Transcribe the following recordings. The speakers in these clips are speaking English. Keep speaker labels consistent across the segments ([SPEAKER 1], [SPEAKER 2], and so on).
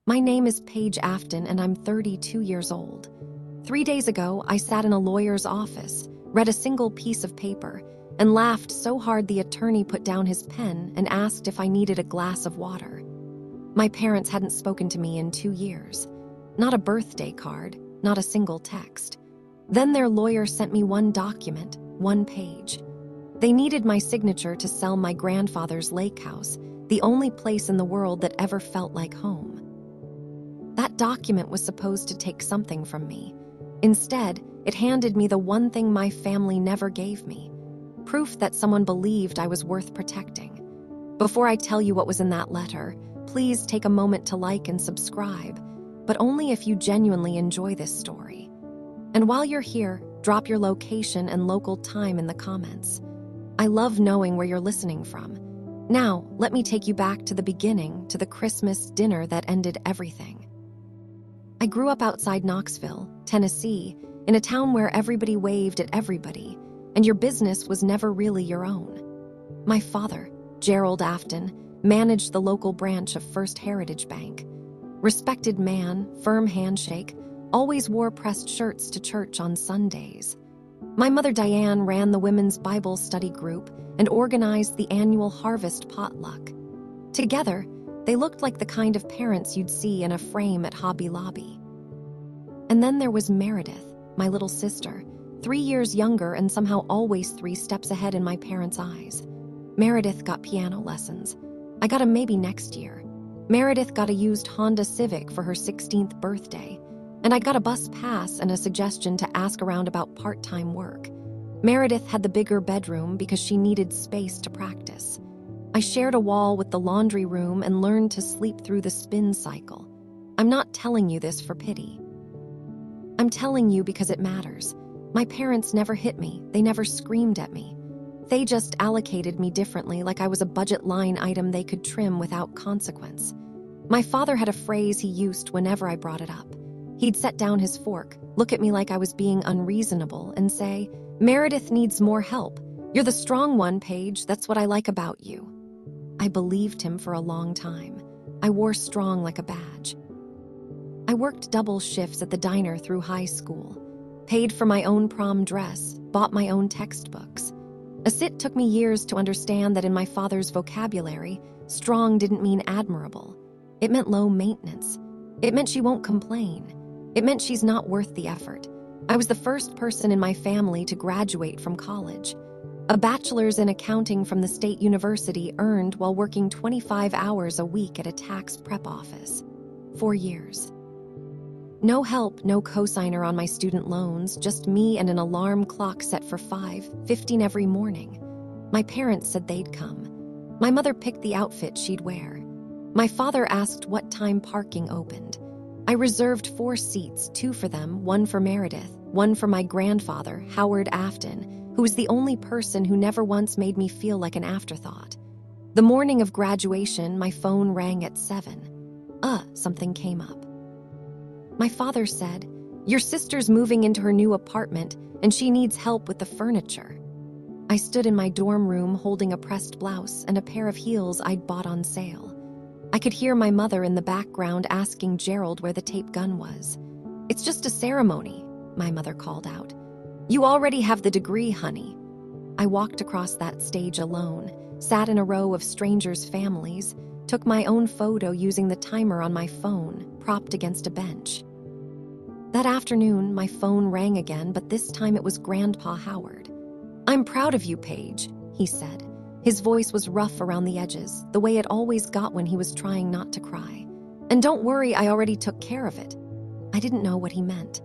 [SPEAKER 1] My name is Paige Afton, and I'm 32 years old. 3 days ago, I sat in a lawyer's office, read a single piece of paper, and laughed so hard the attorney put down his pen and asked if I needed a glass of water. My parents hadn't spoken to me in 2 years. Not a birthday card, not a single text. Then their lawyer sent me one document, 1 page. They needed my signature to sell my grandfather's lake house, the only place in the world that ever felt like home. That document was supposed to take something from me. Instead, it handed me the one thing my family never gave me: proof that someone believed I was worth protecting. Before I tell you what was in that letter, please take a moment to like and subscribe, but only if you genuinely enjoy this story. And while you're here, drop your location and local time in the comments. I love knowing where you're listening from. Now, let me take you back to the beginning, to the Christmas dinner that ended everything. I grew up outside Knoxville, Tennessee, in a town where everybody waved at everybody, and your business was never really your own. My father, Gerald Afton, managed the local branch of First Heritage Bank. Respected man, firm handshake, always wore pressed shirts to church on Sundays. My mother Diane ran the women's Bible study group and organized the annual harvest potluck. Together, they looked like the kind of parents you'd see in a frame at Hobby Lobby. And then there was Meredith, my little sister, 3 years younger and somehow always 3 steps ahead in my parents' eyes. Meredith got piano lessons. I got a maybe next year. Meredith got a used Honda Civic for her 16th birthday, and I got a bus pass and a suggestion to ask around about part-time work. Meredith had the bigger bedroom because she needed space to practice. I shared a wall with the laundry room and learned to sleep through the spin cycle. I'm not telling you this for pity. I'm telling you because it matters. My parents never hit me. They never screamed at me. They just allocated me differently, like I was a budget line item they could trim without consequence. My father had a phrase he used whenever I brought it up. He'd set down his fork, look at me like I was being unreasonable, and say, "Meredith needs more help. You're the strong one, Paige. That's what I like about you." I believed him for a long time. I wore strong like a badge. I worked double shifts at the diner through high school, paid for my own prom dress, bought my own textbooks. It took me years to understand that in my father's vocabulary, strong didn't mean admirable. It meant low maintenance. It meant she won't complain. It meant she's not worth the effort. I was the first person in my family to graduate from college. A bachelor's in accounting from the state university earned while working 25 hours a week at a tax prep office. 4 years. No help, no cosigner on my student loans, just me and an alarm clock set for 5:15 every morning. My parents said they'd come. My mother picked the outfit she'd wear. My father asked what time parking opened. I reserved 4 seats, 2 for them, 1 for Meredith, 1 for my grandfather, Howard Afton, who was the only person who never once made me feel like an afterthought. The morning of graduation, my phone rang at 7. Something came up. My father said, "Your sister's moving into her new apartment, and she needs help with the furniture." I stood in my dorm room holding a pressed blouse and a pair of heels I'd bought on sale. I could hear my mother in the background asking Gerald where the tape gun was. "It's just a ceremony," my mother called out. "You already have the degree, honey." I walked across that stage alone, sat in a row of strangers' families, took my own photo using the timer on my phone, propped against a bench. That afternoon, my phone rang again, but this time it was Grandpa Howard. "I'm proud of you, Paige," he said. His voice was rough around the edges, the way it always got when he was trying not to cry. "And don't worry, I already took care of it." I didn't know what he meant.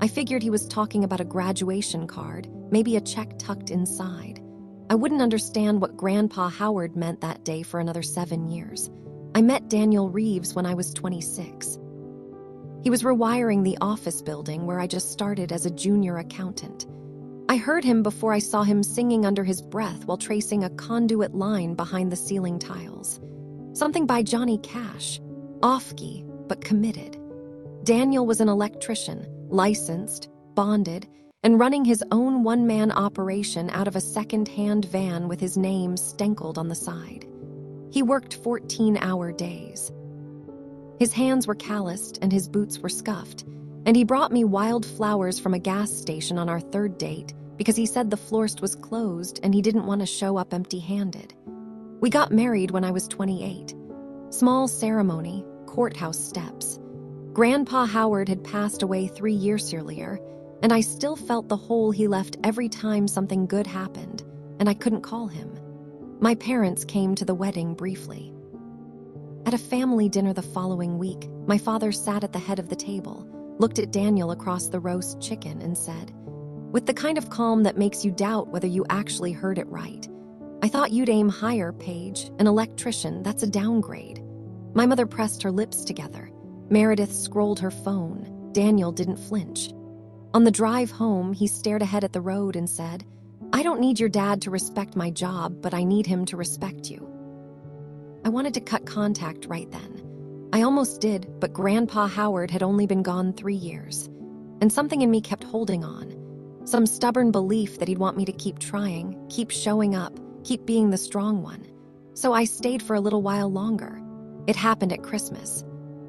[SPEAKER 1] I figured he was talking about a graduation card, maybe a check tucked inside. I wouldn't understand what Grandpa Howard meant that day for another 7 years. I met Daniel Reeves when I was 26. He was rewiring the office building where I just started as a junior accountant. I heard him before I saw him singing under his breath while tracing a conduit line behind the ceiling tiles. Something by Johnny Cash, off-key, but committed. Daniel was an electrician, licensed, bonded, and running his own one-man operation out of a second-hand van with his name stenkled on the side. He worked 14-hour days. His hands were calloused and his boots were scuffed, and he brought me wild flowers from a gas station on our third date because he said the florist was closed and he didn't want to show up empty-handed. We got married when I was 28. Small ceremony, courthouse steps. Grandpa Howard had passed away 3 years earlier, and I still felt the hole he left every time something good happened, and I couldn't call him. My parents came to the wedding briefly. At a family dinner the following week, my father sat at the head of the table, looked at Daniel across the roast chicken, and said, with the kind of calm that makes you doubt whether you actually heard it right, "I thought you'd aim higher, Paige. An electrician, that's a downgrade." My mother pressed her lips together. Meredith scrolled her phone. Daniel didn't flinch. On the drive home, he stared ahead at the road and said, "I don't need your dad to respect my job, but I need him to respect you." I wanted to cut contact right then. I almost did, but Grandpa Howard had only been gone 3 years, and something in me kept holding on. Some stubborn belief that he'd want me to keep trying, keep showing up, keep being the strong one. So I stayed for a little while longer. It happened at Christmas.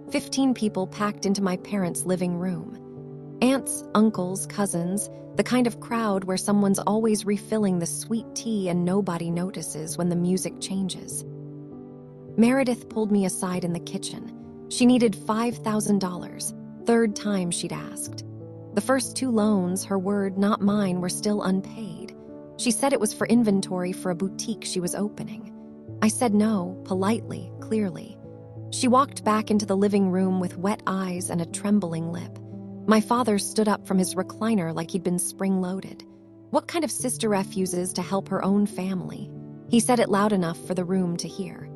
[SPEAKER 1] 15 people packed into my parents' living room. Aunts, uncles, cousins, the kind of crowd where someone's always refilling the sweet tea and nobody notices when the music changes. Meredith pulled me aside in the kitchen. She needed $5,000, third time she'd asked. The first 2 loans, her word, not mine, were still unpaid. She said it was for inventory for a boutique she was opening. I said no, politely, clearly. She walked back into the living room with wet eyes and a trembling lip. My father stood up from his recliner like he'd been spring-loaded. What kind of sister refuses to help her own family? He said it loud enough for the room to hear.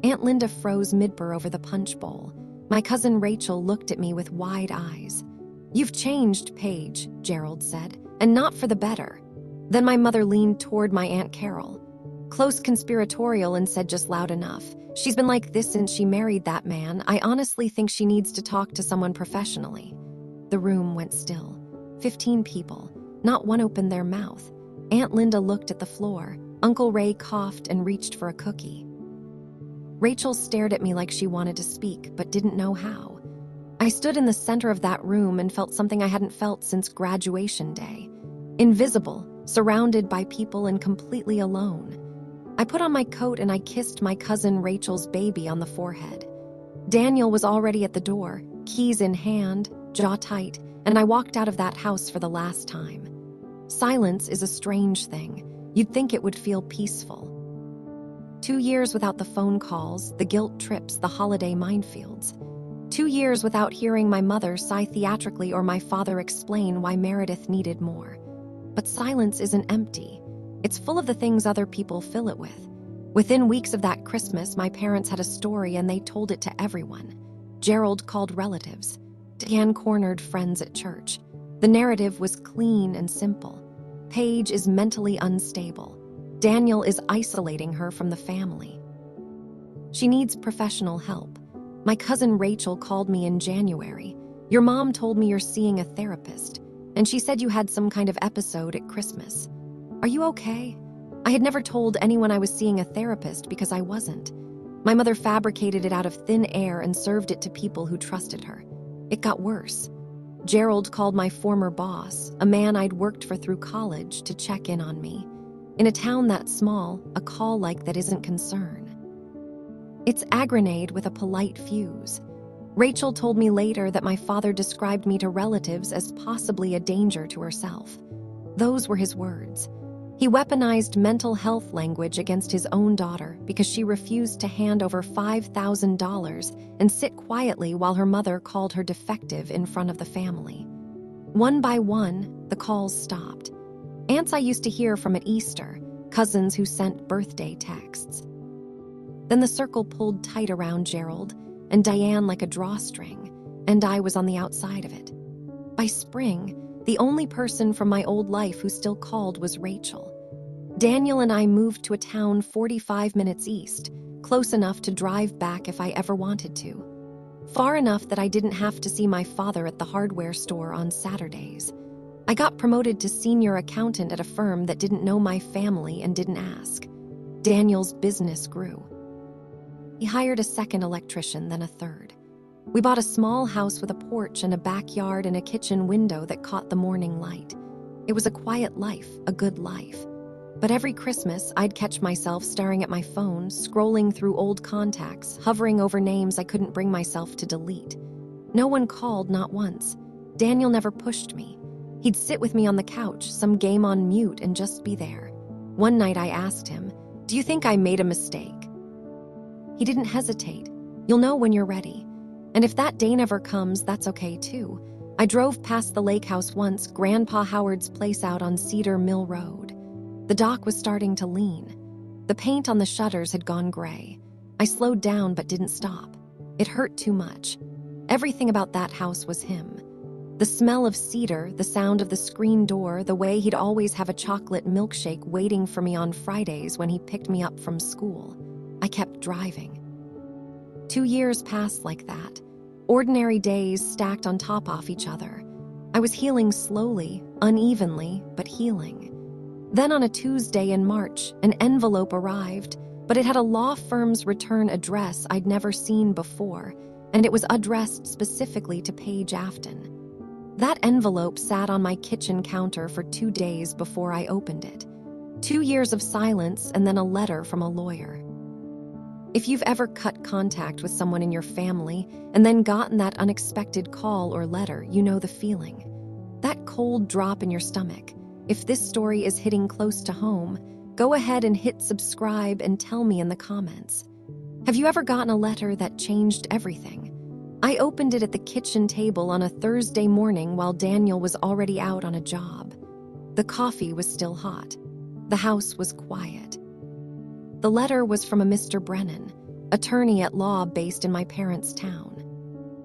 [SPEAKER 1] Aunt Linda froze mid-burr over the punch bowl. My cousin Rachel looked at me with wide eyes. "You've changed, Paige," Gerald said, "and not for the better." Then my mother leaned toward my Aunt Carol, close conspiratorial, and said just loud enough, "She's been like this since she married that man. I honestly think she needs to talk to someone professionally." The room went still. 15 people. Not one opened their mouth. Aunt Linda looked at the floor. Uncle Ray coughed and reached for a cookie. Rachel stared at me like she wanted to speak, but didn't know how. I stood in the center of that room and felt something I hadn't felt since graduation day. Invisible, surrounded by people and completely alone. I put on my coat and I kissed my cousin Rachel's baby on the forehead. Daniel was already at the door, keys in hand, jaw tight, and I walked out of that house for the last time. Silence is a strange thing. You'd think it would feel peaceful. 2 years without the phone calls, the guilt trips, the holiday minefields. 2 years without hearing my mother sigh theatrically or my father explain why Meredith needed more. But silence isn't empty. It's full of the things other people fill it with. Within weeks of that Christmas, my parents had a story and they told it to everyone. Gerald called relatives. Dan cornered friends at church. The narrative was clean and simple. Paige is mentally unstable. Daniel is isolating her from the family. She needs professional help. My cousin Rachel called me in January. "Your mom told me you're seeing a therapist, and she said you had some kind of episode at Christmas. Are you okay?" I had never told anyone I was seeing a therapist because I wasn't. My mother fabricated it out of thin air and served it to people who trusted her. It got worse. Gerald called my former boss, a man I'd worked for through college, to check in on me. In a town that small, a call like that isn't concern. It's a grenade with a polite fuse. Rachel told me later that my father described me to relatives as possibly a danger to herself. Those were his words. He weaponized mental health language against his own daughter because she refused to hand over $5,000 and sit quietly while her mother called her defective in front of the family. One by one, the calls stopped. Aunts I used to hear from at Easter, cousins who sent birthday texts. Then the circle pulled tight around Gerald and Diane like a drawstring, and I was on the outside of it. By spring, the only person from my old life who still called was Rachel. Daniel and I moved to a town 45 minutes east, close enough to drive back if I ever wanted to. Far enough that I didn't have to see my father at the hardware store on Saturdays. I got promoted to senior accountant at a firm that didn't know my family and didn't ask. Daniel's business grew. He hired a second electrician, then a third. We bought a small house with a porch and a backyard and a kitchen window that caught the morning light. It was a quiet life, a good life. But every Christmas, I'd catch myself staring at my phone, scrolling through old contacts, hovering over names I couldn't bring myself to delete. No one called, not once. Daniel never pushed me. He'd sit with me on the couch, some game on mute, and just be there. One night I asked him, "Do you think I made a mistake?" He didn't hesitate. "You'll know when you're ready. And if that day never comes, that's okay too." I drove past the lake house once, Grandpa Howard's place out on Cedar Mill Road. The dock was starting to lean. The paint on the shutters had gone gray. I slowed down but didn't stop. It hurt too much. Everything about that house was him. The smell of cedar, the sound of the screen door, the way he'd always have a chocolate milkshake waiting for me on Fridays when he picked me up from school. I kept driving. 2 years passed like that. Ordinary days stacked on top of each other. I was healing slowly, unevenly, but healing. Then on a Tuesday in March, an envelope arrived, but it had a law firm's return address I'd never seen before, and it was addressed specifically to Paige Afton. That envelope sat on my kitchen counter for 2 days before I opened it. 2 years of silence and then a letter from a lawyer. If you've ever cut contact with someone in your family and then gotten that unexpected call or letter, you know the feeling. That cold drop in your stomach. If this story is hitting close to home, go ahead and hit subscribe and tell me in the comments. Have you ever gotten a letter that changed everything? I opened it at the kitchen table on a Thursday morning while Daniel was already out on a job. The coffee was still hot. The house was quiet. The letter was from a Mr. Brennan, attorney at law based in my parents' town.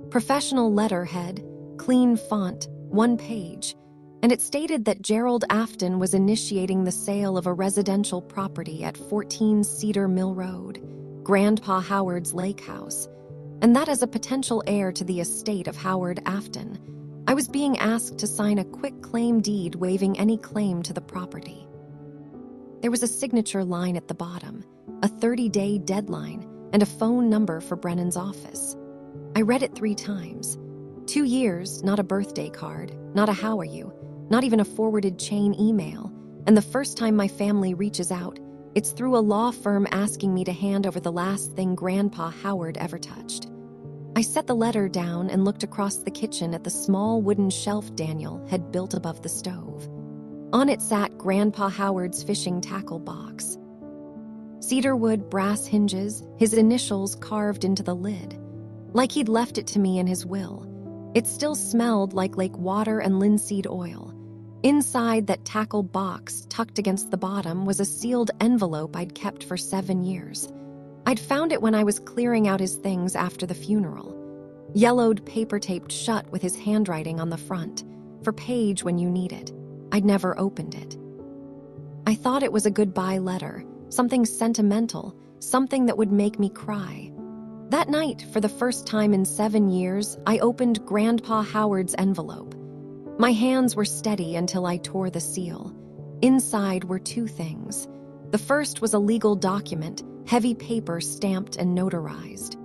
[SPEAKER 1] Professional letterhead, clean font, 1 page, and it stated that Gerald Afton was initiating the sale of a residential property at 14 Cedar Mill Road, Grandpa Howard's lake house, and that as a potential heir to the estate of Howard Afton, I was being asked to sign a quick claim deed waiving any claim to the property. There was a signature line at the bottom, a 30-day deadline, and a phone number for Brennan's office. I read it 3 times. 2 years, not a birthday card, not a how are you, not even a forwarded chain email, and the first time my family reaches out, it's through a law firm asking me to hand over the last thing Grandpa Howard ever touched. I set the letter down and looked across the kitchen at the small wooden shelf Daniel had built above the stove. On it sat Grandpa Howard's fishing tackle box. Cedarwood brass hinges, his initials carved into the lid, like he'd left it to me in his will. It still smelled like lake water and linseed oil. Inside that tackle box, tucked against the bottom, was a sealed envelope I'd kept for 7 years. I'd found it when I was clearing out his things after the funeral. Yellowed paper taped shut with his handwriting on the front, for Paige when you need it. I'd never opened it. I thought it was a goodbye letter, something sentimental, something that would make me cry. That night, for the first time in 7 years, I opened Grandpa Howard's envelope. My hands were steady until I tore the seal. Inside were 2 things. The first was a legal document, heavy paper stamped and notarized.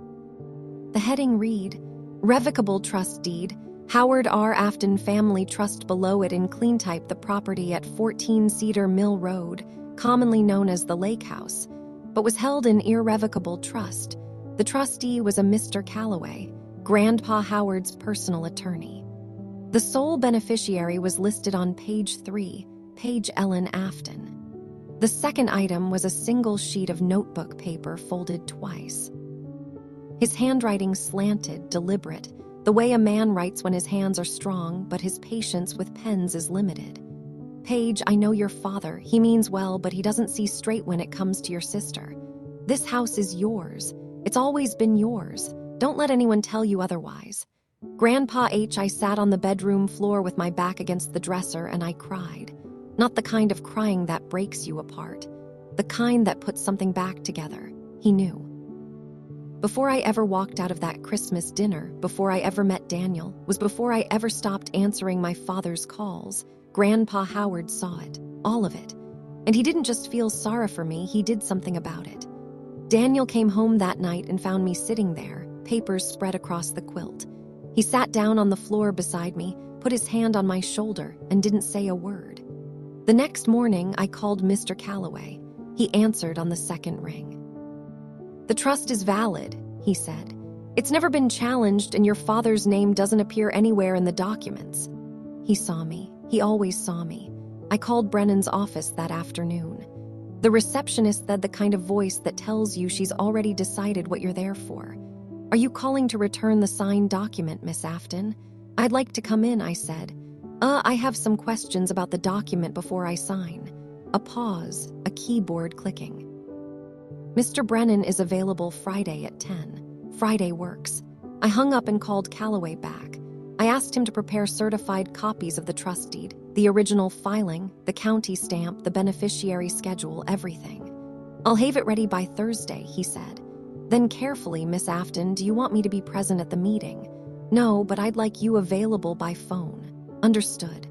[SPEAKER 1] The heading read, Revocable Trust Deed, Howard R. Afton Family Trust. Below it in clean type the property at 14 Cedar Mill Road, commonly known as the Lake House, but was held in irrevocable trust. The trustee was a Mr. Calloway, Grandpa Howard's personal attorney. The sole beneficiary was listed on page 3, Paige Ellen Afton. The second item was a single sheet of notebook paper folded twice. His handwriting slanted, deliberate, the way a man writes when his hands are strong, but his patience with pens is limited. Paige, I know your father. He means well, but he doesn't see straight when it comes to your sister. This house is yours. It's always been yours. Don't let anyone tell you otherwise. Grandpa H. I sat on the bedroom floor with my back against the dresser and I cried. Not the kind of crying that breaks you apart. The kind that puts something back together. He knew. Before I ever walked out of that Christmas dinner, before I ever met Daniel, was before I ever stopped answering my father's calls, Grandpa Howard saw it, all of it. And he didn't just feel sorry for me, he did something about it. Daniel came home that night and found me sitting there, papers spread across the quilt. He sat down on the floor beside me, put his hand on my shoulder, and didn't say a word. The next morning, I called Mr. Calloway. He answered on the second ring. "The trust is valid," he said. "It's never been challenged, and your father's name doesn't appear anywhere in the documents." He saw me. He always saw me. I called Brennan's office that afternoon. The receptionist said the kind of voice that tells you she's already decided what you're there for. "Are you calling to return the signed document, Miss Afton?" "I'd like to come in," I said. I have some questions about the document before I sign." A pause, a keyboard clicking. "Mr. Brennan is available Friday at 10. Friday works." I hung up and called Calloway back. I asked him to prepare certified copies of the trust deed, the original filing, the county stamp, the beneficiary schedule, everything. "I'll have it ready by Thursday," he said. Then carefully, "Miss Afton, do you want me to be present at the meeting?" "No, but I'd like you available by phone." "Understood."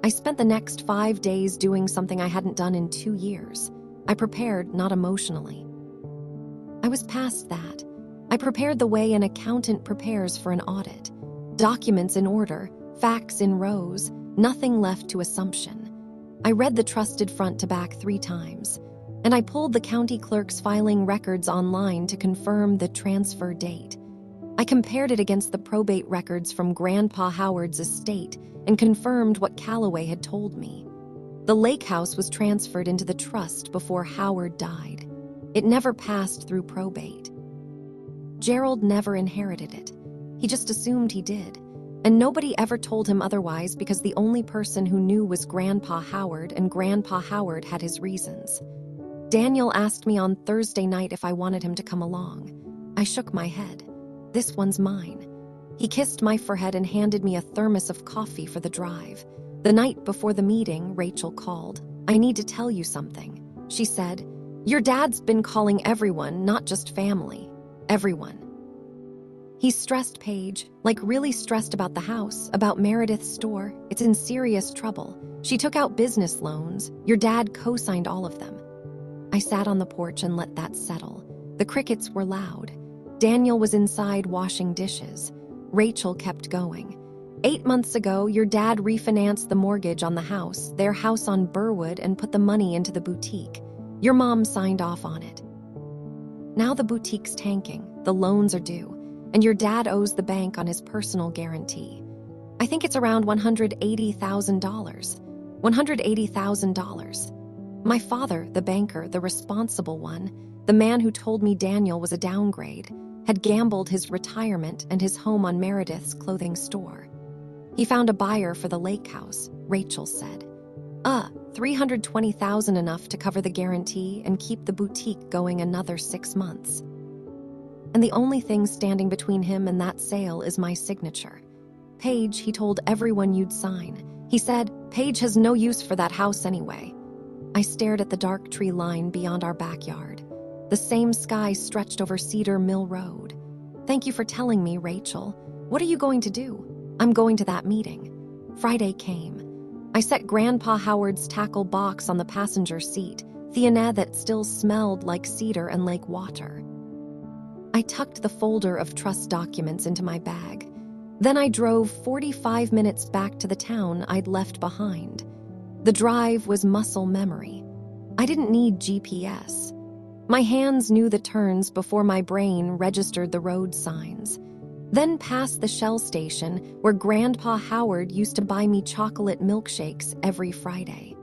[SPEAKER 1] I spent the next 5 days doing something I hadn't done in 2 years. I prepared, not emotionally. I was past that. I prepared the way an accountant prepares for an audit. Documents in order, facts in rows, nothing left to assumption. I read the trusted front to back 3 times, and I pulled the county clerk's filing records online to confirm the transfer date. I compared it against the probate records from Grandpa Howard's estate and confirmed what Calloway had told me. The lake house was transferred into the trust before Howard died. It never passed through probate. Gerald never inherited it. He just assumed he did. And nobody ever told him otherwise because the only person who knew was Grandpa Howard, and Grandpa Howard had his reasons. Daniel asked me on Thursday night if I wanted him to come along. I shook my head. "This one's mine." He kissed my forehead and handed me a thermos of coffee for the drive. The night before the meeting, Rachel called. "I need to tell you something," she said. "Your dad's been calling everyone, not just family. Everyone. He's stressed, Paige, like really stressed about the house, about Meredith's store. It's in serious trouble. She took out business loans. Your dad co-signed all of them." I sat on the porch and let that settle. The crickets were loud. Daniel was inside washing dishes. Rachel kept going. 8 months ago, your dad refinanced the mortgage on the house, their house on Burwood, and put the money into the boutique. Your mom signed off on it. Now the boutique's tanking, the loans are due, and your dad owes the bank on his personal guarantee. I think it's around $180,000. $180,000. My father, the banker, the responsible one, the man who told me Daniel was a downgrade, had gambled his retirement and his home on Meredith's clothing store. He found a buyer for the lake house, Rachel said. $320,000 enough to cover the guarantee and keep the boutique going another 6 months. And the only thing standing between him and that sale is my signature. Paige, he told everyone you'd sign. He said, Paige has no use for that house anyway. I stared at the dark tree line beyond our backyard. The same sky stretched over Cedar Mill Road. Thank you for telling me, Rachel. What are you going to do? I'm going to that meeting. Friday came. I set Grandpa Howard's tackle box on the passenger seat, Theanette that still smelled like cedar and lake water. I tucked the folder of trust documents into my bag. Then I drove 45 minutes back to the town I'd left behind. The drive was muscle memory. I didn't need GPS. My hands knew the turns before my brain registered the road signs. Then past the Shell station where Grandpa Howard used to buy me chocolate milkshakes every Friday.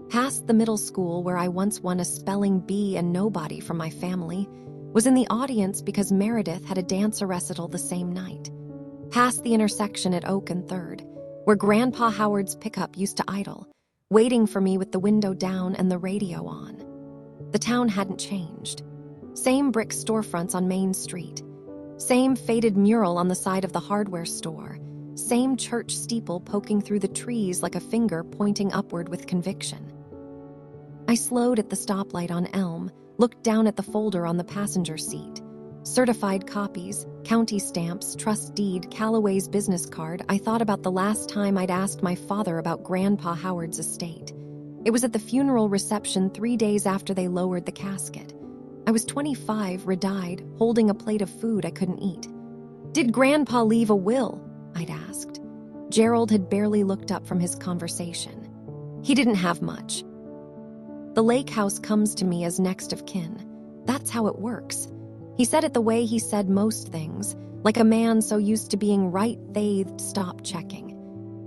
[SPEAKER 1] Past the middle school where I once won a spelling bee and nobody from my family was in the audience because Meredith had a dance recital the same night. Past the intersection at Oak and 3rd, where Grandpa Howard's pickup used to idle, waiting for me with the window down and the radio on. The town hadn't changed. Same brick storefronts on Main Street. Same faded mural on the side of the hardware store. Same church steeple poking through the trees like a finger pointing upward with conviction. I slowed at the stoplight on Elm, looked down at the folder on the passenger seat. Certified copies, county stamps, trust deed, Calloway's business card. I thought about the last time I'd asked my father about Grandpa Howard's estate. It was at the funeral reception 3 days after they lowered the casket. I was 25, red-eyed, holding a plate of food I couldn't eat. "Did Grandpa leave a will?" I'd asked. Gerald had barely looked up from his conversation. "He didn't have much. The lake house comes to me as next of kin. That's how it works." He said it the way he said most things, like a man so used to being right they'd stop checking.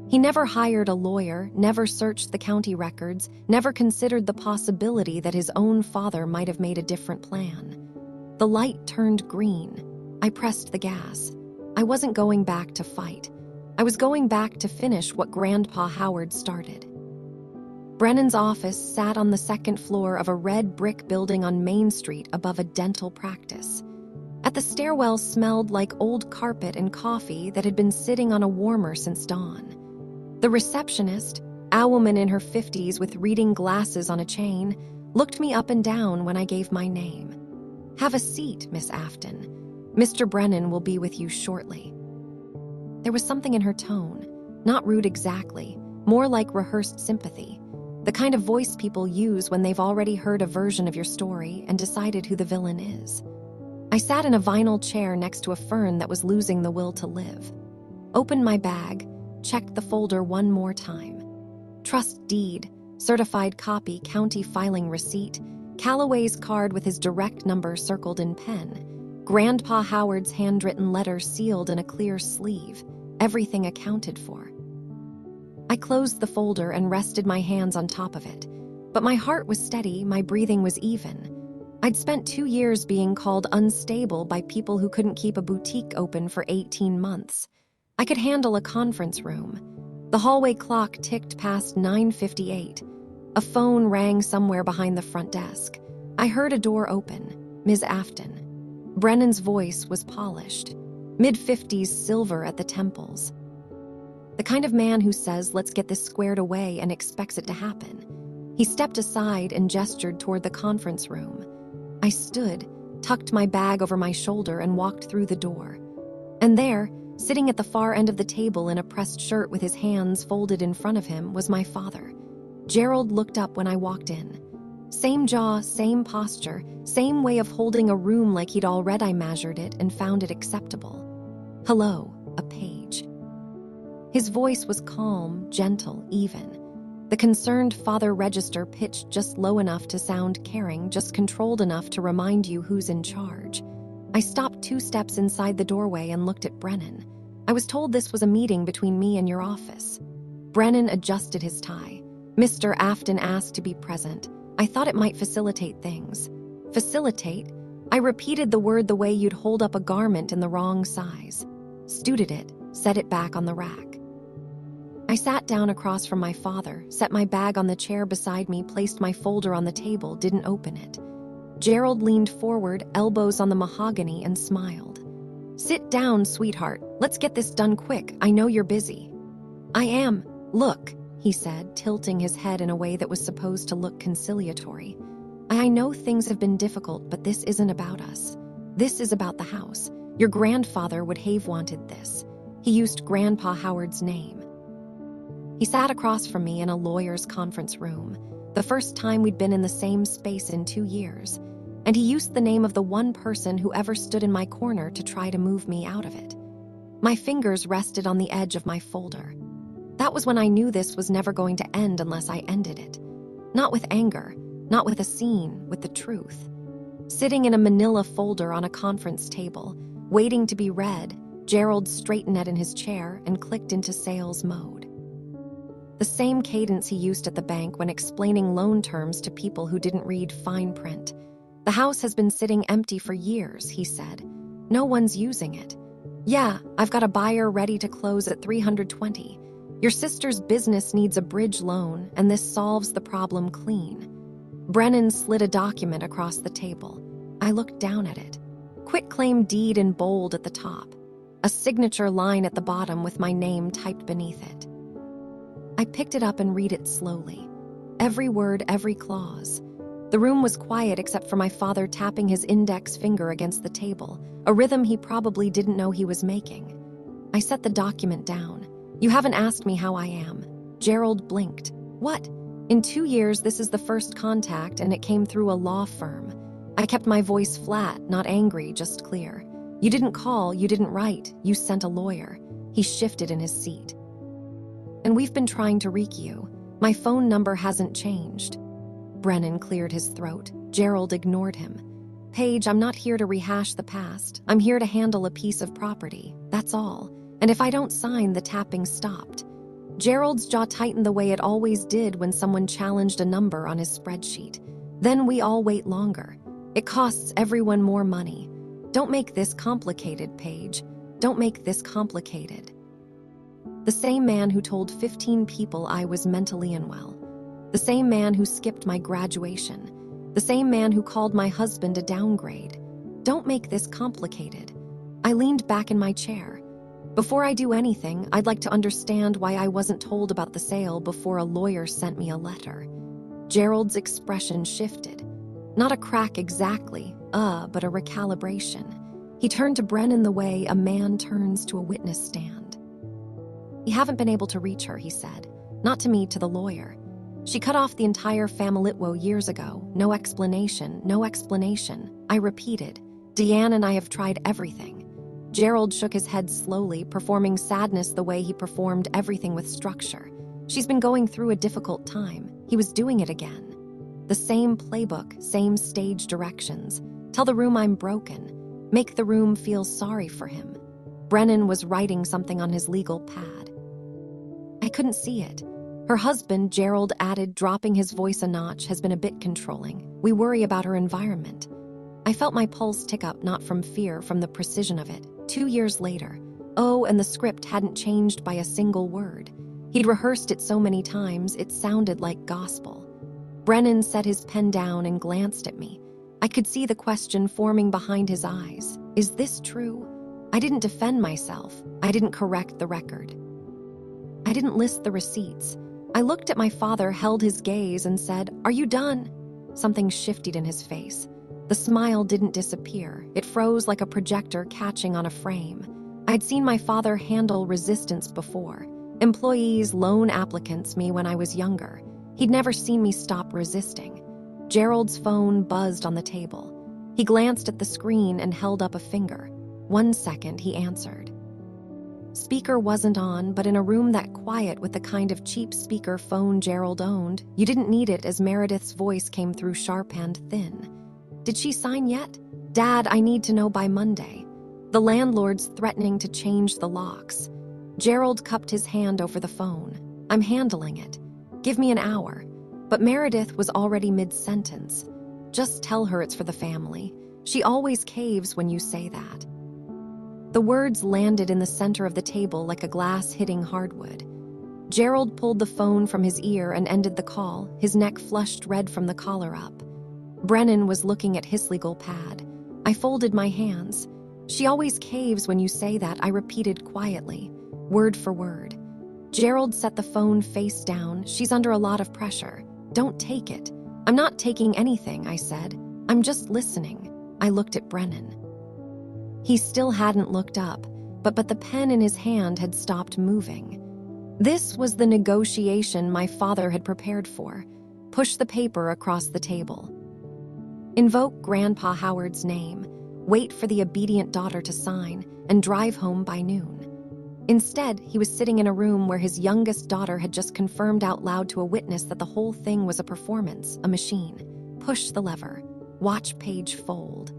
[SPEAKER 1] He never hired a lawyer, never searched the county records, never considered the possibility that his own father might have made a different plan. The light turned green. I pressed the gas. I wasn't going back to fight. I was going back to finish what Grandpa Howard started. Brennan's office sat on the second floor of a red brick building on Main Street above a dental practice. At the stairwell smelled like old carpet and coffee that had been sitting on a warmer since dawn. The receptionist, a woman in her 50s with reading glasses on a chain, looked me up and down when I gave my name. "Have a seat, Miss Afton. Mr. Brennan will be with you shortly." There was something in her tone, not rude exactly, more like rehearsed sympathy, the kind of voice people use when they've already heard a version of your story and decided who the villain is. I sat in a vinyl chair next to a fern that was losing the will to live. Opened my bag, checked the folder one more time. Trust deed, certified copy, county filing receipt, Calloway's card with his direct number circled in pen, Grandpa Howard's handwritten letter sealed in a clear sleeve, everything accounted for. I closed the folder and rested my hands on top of it, but my heart was steady, my breathing was even. I'd spent 2 years being called unstable by people who couldn't keep a boutique open for 18 months. I could handle a conference room. The hallway clock ticked past 9:58. A phone rang somewhere behind the front desk. I heard a door open. Ms. Afton. Brennan's voice was polished, mid-50s silver at the temples. The kind of man who says, "Let's get this squared away," and expects it to happen. He stepped aside and gestured toward the conference room. I stood, tucked my bag over my shoulder, and walked through the door. And there, sitting at the far end of the table in a pressed shirt with his hands folded in front of him, was my father. Gerald looked up when I walked in. Same jaw, same posture, same way of holding a room like he'd already measured it and found it acceptable. "Hello, a page." His voice was calm, gentle, even. The concerned father register pitched just low enough to sound caring, just controlled enough to remind you who's in charge. I stopped 2 steps inside the doorway and looked at Brennan. "I was told this was a meeting between me and your office." Brennan adjusted his tie. "Mr. Afton asked to be present. I thought it might facilitate things." "Facilitate?" I repeated the word the way you'd hold up a garment in the wrong size. Studed it, set it back on the rack. I sat down across from my father, set my bag on the chair beside me, placed my folder on the table, didn't open it. Gerald leaned forward, elbows on the mahogany, and smiled. "Sit down, sweetheart. Let's get this done quick. I know you're busy." "I am. Look," he said, tilting his head in a way that was supposed to look conciliatory. "I know things have been difficult, but this isn't about us. This is about the house. Your grandfather would have wanted this." He used Grandpa Howard's name. He sat across from me in a lawyer's conference room, the first time we'd been in the same space in 2 years, and he used the name of the one person who ever stood in my corner to try to move me out of it. My fingers rested on the edge of my folder. That was when I knew this was never going to end unless I ended it. Not with anger, not with a scene, with the truth. Sitting in a manila folder on a conference table, waiting to be read, Gerald straightened in his chair and clicked into sales mode. The same cadence he used at the bank when explaining loan terms to people who didn't read fine print. "The house has been sitting empty for years," he said. "No one's using it. Yeah, I've got a buyer ready to close at $320. Your sister's business needs a bridge loan, and this solves the problem clean." Brennan slid a document across the table. I looked down at it. Quitclaim deed in bold at the top. A signature line at the bottom with my name typed beneath it. I picked it up and read it slowly. Every word, every clause. The room was quiet except for my father tapping his index finger against the table, a rhythm he probably didn't know he was making. I set the document down. "You haven't asked me how I am." Gerald blinked. "What?" "In 2 years, this is the first contact, and it came through a law firm. I kept my voice flat, not angry, just clear. You didn't call, you didn't write, you sent a lawyer. He shifted in his seat. And we've been trying to reach you. My phone number hasn't changed. Brennan cleared his throat. Gerald ignored him. Paige, I'm not here to rehash the past. I'm here to handle a piece of property. That's all. And if I don't sign, the tapping stopped. Gerald's jaw tightened the way it always did when someone challenged a number on his spreadsheet. Then we all wait longer. It costs everyone more money. Don't make this complicated, Paige. Don't make this complicated. The same man who told 15 people I was mentally unwell. The same man who skipped my graduation. The same man who called my husband a downgrade. Don't make this complicated. I leaned back in my chair. Before I do anything, I'd like to understand why I wasn't told about the sale before a lawyer sent me a letter. Gerald's expression shifted. Not a crack exactly, but a recalibration. He turned to Brennan the way a man turns to a witness stand. You haven't been able to reach her, he said. Not to me, to the lawyer. She cut off the entire familitwo years ago. No explanation, no explanation. I repeated. Deanne and I have tried everything. Gerald shook his head slowly, performing sadness the way he performed everything with structure. She's been going through a difficult time. He was doing it again. The same playbook, same stage directions. Tell the room I'm broken. Make the room feel sorry for him. Brennan was writing something on his legal pad. I couldn't see it. Her husband, Gerald added, dropping his voice a notch, has been a bit controlling. We worry about her environment. I felt my pulse tick up, not from fear, from the precision of it. 2 years later. Oh, and the script hadn't changed by a single word. He'd rehearsed it so many times, it sounded like gospel. Brennan set his pen down and glanced at me. I could see the question forming behind his eyes. Is this true? I didn't defend myself. I didn't correct the record. I didn't list the receipts. I looked at my father, held his gaze, and said, "Are you done?" Something shifted in his face. The smile didn't disappear. It froze like a projector catching on a frame. I'd seen my father handle resistance before. Employees, loan applicants, me when I was younger. He'd never seen me stop resisting. Gerald's phone buzzed on the table. He glanced at the screen and held up a finger. 1 second, he answered. Speaker wasn't on, but in a room that quiet with the kind of cheap speaker phone Gerald owned, you didn't need it as Meredith's voice came through sharp and thin. Did she sign yet? Dad, I need to know by Monday. The landlord's threatening to change the locks. Gerald cupped his hand over the phone. I'm handling it. Give me an hour. But Meredith was already mid-sentence. Just tell her it's for the family. She always caves when you say that. The words landed in the center of the table like a glass hitting hardwood. Gerald pulled the phone from his ear and ended the call, his neck flushed red from the collar up. Brennan was looking at his legal pad. I folded my hands. She always caves when you say that, I repeated quietly, word for word. Gerald set the phone face down. She's under a lot of pressure. Don't take it. I'm not taking anything, I said. I'm just listening. I looked at Brennan. He still hadn't looked up, but the pen in his hand had stopped moving. This was the negotiation my father had prepared for. Push the paper across the table. Invoke Grandpa Howard's name, wait for the obedient daughter to sign, and drive home by noon. Instead, he was sitting in a room where his youngest daughter had just confirmed out loud to a witness that the whole thing was a performance, a machine. Push the lever. Watch Paige fold.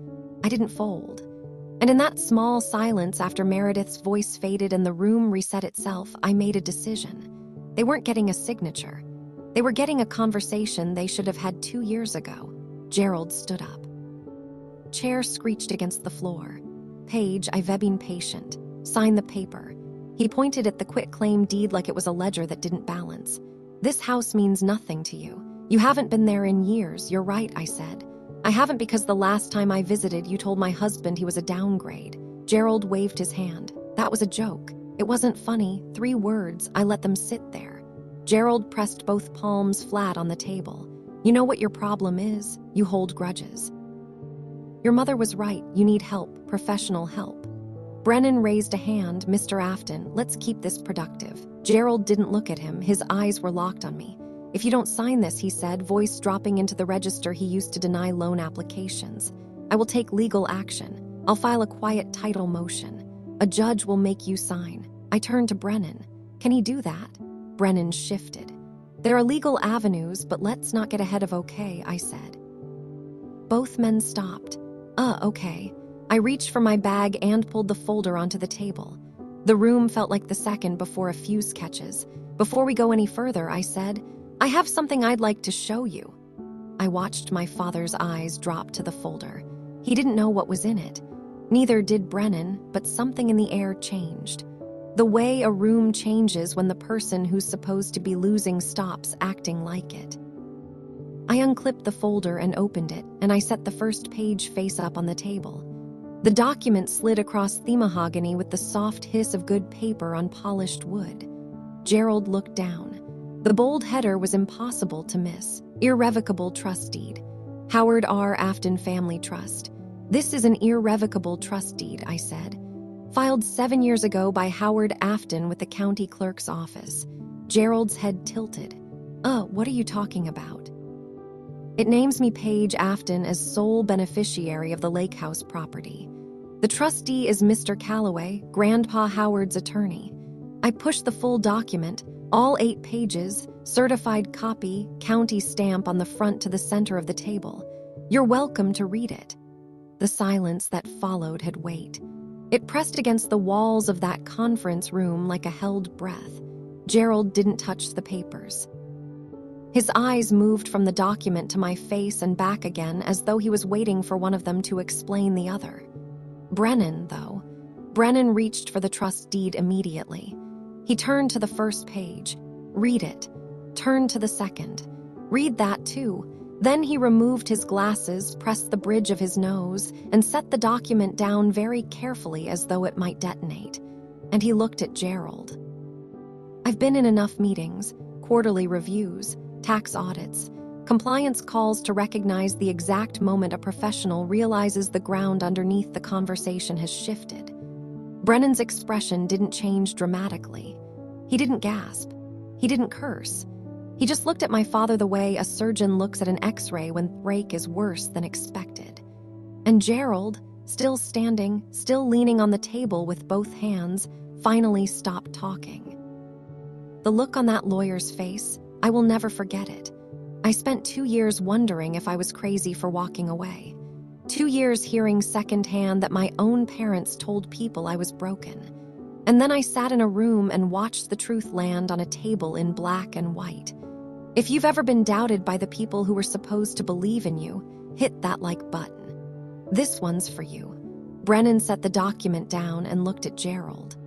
[SPEAKER 1] I didn't fold. And in that small silence after Meredith's voice faded and the room reset itself, I made a decision. They weren't getting a signature. They were getting a conversation they should have had 2 years ago. Gerald stood up. Chair screeched against the floor. Paige, I've been patient. Sign the paper. He pointed at the quitclaim deed like it was a ledger that didn't balance. This house means nothing to you. You haven't been there in years. You're right, I said. I haven't because the last time I visited, you told my husband he was a downgrade. Gerald waved his hand. That was a joke. It wasn't funny. 3 words. I let them sit there. Gerald pressed both palms flat on the table. You know what your problem is? You hold grudges. Your mother was right. You need help, professional help. Brennan raised a hand. Mr. Afton, let's keep this productive. Gerald didn't look at him. His eyes were locked on me. If you don't sign this, he said, voice dropping into the register he used to deny loan applications, I will take legal action. I'll file a quiet title motion. A judge will make you sign. I turned to Brennan. Can he do that? Brennan shifted. There are legal avenues, but let's not get ahead of okay, I said. Both men stopped. Okay. I reached for my bag and pulled the folder onto the table. The room felt like the second before a fuse catches. Before we go any further, I said, I have something I'd like to show you. I watched my father's eyes drop to the folder. He didn't know what was in it. Neither did Brennan, but something in the air changed. The way a room changes when the person who's supposed to be losing stops acting like it. I unclipped the folder and opened it, and I set the first page face up on the table. The document slid across the mahogany with the soft hiss of good paper on polished wood. Gerald looked down. The bold header was impossible to miss. Irrevocable trust deed. Howard R. Afton Family Trust. This is an irrevocable trust deed, I said. Filed 7 years ago by Howard Afton with the county clerk's office. Gerald's head tilted. What are you talking about? It names me Paige Afton as sole beneficiary of the Lake House property. The trustee is Mr. Calloway, Grandpa Howard's attorney. I pushed the full document, all 8 pages, certified copy, county stamp on the front to the center of the table. You're welcome to read it. The silence that followed had weight. It pressed against the walls of that conference room like a held breath. Gerald didn't touch the papers. His eyes moved from the document to my face and back again as though he was waiting for one of them to explain the other. Brennan reached for the trust deed immediately. He turned to the first page. Read it. Turn to the second. Read that too. Then he removed his glasses, pressed the bridge of his nose, and set the document down very carefully as though it might detonate. And he looked at Gerald. I've been in enough meetings, quarterly reviews, tax audits, compliance calls to recognize the exact moment a professional realizes the ground underneath the conversation has shifted. Brennan's expression didn't change dramatically. He didn't gasp. He didn't curse. He just looked at my father the way a surgeon looks at an X-ray when break is worse than expected. And Gerald, still standing, still leaning on the table with both hands, finally stopped talking. The look on that lawyer's face, I will never forget it. I spent 2 years wondering if I was crazy for walking away. 2 years hearing secondhand that my own parents told people I was broken. And then I sat in a room and watched the truth land on a table in black and white. If you've ever been doubted by the people who were supposed to believe in you, hit that like button. This one's for you. Brennan set the document down and looked at Gerald.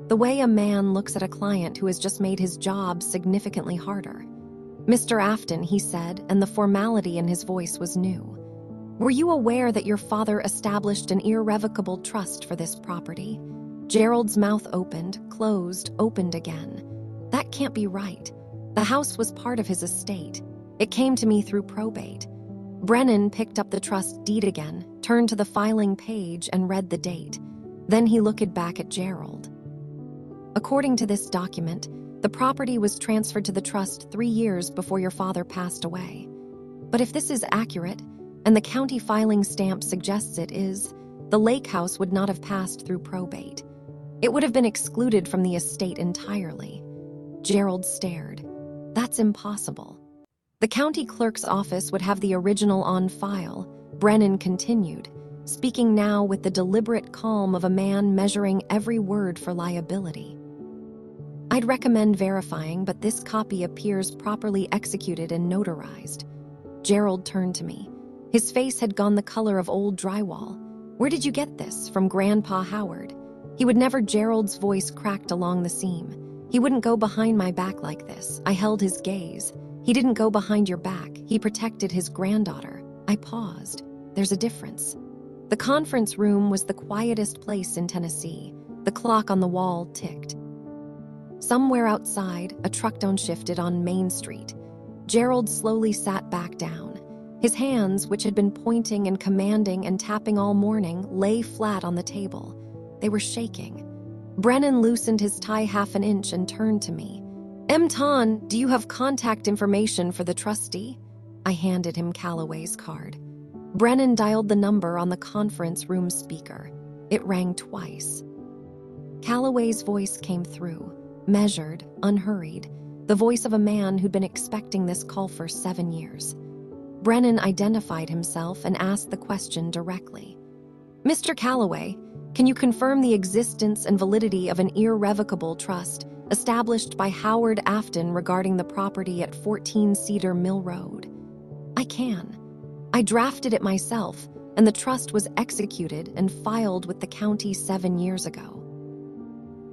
[SPEAKER 1] The way a man looks at a client who has just made his job significantly harder. Mr. Afton, he said, and the formality in his voice was new. Were you aware that your father established an irrevocable trust for this property? Gerald's mouth opened, closed, opened again. That can't be right. The house was part of his estate. It came to me through probate. Brennan picked up the trust deed again, turned to the filing page and read the date. Then he looked back at Gerald. According to this document, the property was transferred to the trust 3 years before your father passed away. But if this is accurate, and the county filing stamp suggests it is, the lake house would not have passed through probate. It would have been excluded from the estate entirely. Gerald stared. That's impossible. The county clerk's office would have the original on file, Brennan continued, speaking now with the deliberate calm of a man measuring every word for liability. I'd recommend verifying, but this copy appears properly executed and notarized. Gerald turned to me. His face had gone the color of old drywall. Where did you get this? From Grandpa Howard? He would never. Gerald's voice cracked along the seam. He wouldn't go behind my back like this. I held his gaze. He didn't go behind your back. He protected his granddaughter. I paused. There's a difference. The conference room was the quietest place in Tennessee. The clock on the wall ticked. Somewhere outside, a truck downshifted on Main Street. Gerald slowly sat back down. His hands, which had been pointing and commanding and tapping all morning, lay flat on the table. They were shaking. Brennan loosened his tie half an inch and turned to me. Ton, do you have contact information for the trustee? I handed him Calloway's card. Brennan dialed the number on the conference room speaker. It rang twice. Calloway's voice came through, measured, unhurried, the voice of a man who'd been expecting this call for 7 years. Brennan identified himself and asked the question directly. Mr. Calloway, can you confirm the existence and validity of an irrevocable trust established by Howard Afton regarding the property at 14 Cedar Mill Road? I can. I drafted it myself, and the trust was executed and filed with the county 7 years ago.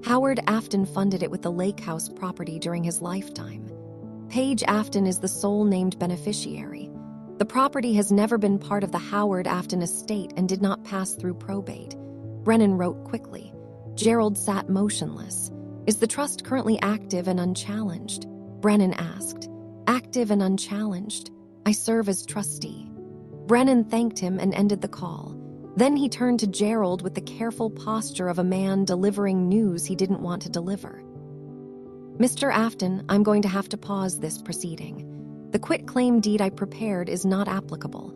[SPEAKER 1] Howard Afton funded it with the Lake House property during his lifetime. Paige Afton is the sole named beneficiary. The property has never been part of the Howard Afton estate and did not pass through probate. Brennan wrote quickly. Gerald sat motionless. Is the trust currently active and unchallenged? Brennan asked. Active and unchallenged. I serve as trustee. Brennan thanked him and ended the call. Then he turned to Gerald with the careful posture of a man delivering news he didn't want to deliver. Mr. Afton, I'm going to have to pause this proceeding. The quitclaim deed I prepared is not applicable.